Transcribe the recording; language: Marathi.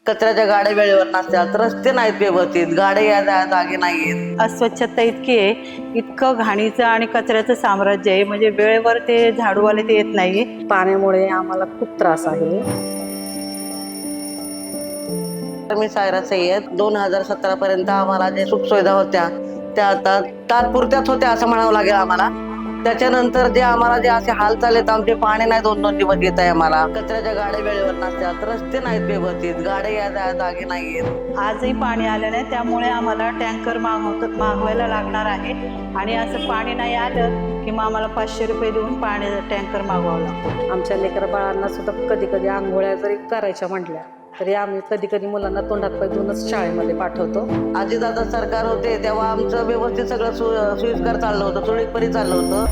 कचऱ्याच्या गाड्या वेळेवर नसतात, रस्ते नाहीत व्यवस्थित, गाड्या या जागे नाहीत. अस्वच्छता इतकी आहे, इतकं घाणीचं आणि कचऱ्याचं साम्राज्य आहे. म्हणजे वेळेवर ते झाडूवाले ते येत नाही. पाण्यामुळे आम्हाला खूप त्रास आहे. मी सायरा सय्यद 2017 पर्यंत आम्हाला जे सुखसुविधा होत्या त्या आता तात्पुरत्याच होत्या असं म्हणावं लागेल आम्हाला. त्याच्यानंतर जे आम्हाला जे असे हाल चाललेत, आमचे पाणी नाही 2-2 दिवस येत आहे आम्हाला, कचऱ्याच्या गाड्या वेळेवर नसतात, रस्ते नाहीत व्यवस्थित, गाड्या या जागे नाहीयेत. आजही पाणी आलं नाही, त्यामुळे आम्हाला टँकर मागवायला लागणार आहे. आणि असं पाणी नाही आलं की मग आम्हाला 500 रुपये देऊन पाणी टँकर मागवावं लागतं. आमच्या लेकरा बाळांना सुद्धा कधी कधी आंघोळ्या जरी करायच्या म्हटल्या तरी आम्ही कधी कधी मुलांना तोंडात पाय धुवूनच शाळेमध्ये पाठवतो. अजितदादा सरकार होते तेव्हा आमचं व्यवस्थित सगळं सोयीस्कर चाललं होतं, सुरळीतपणे चाललं होतं.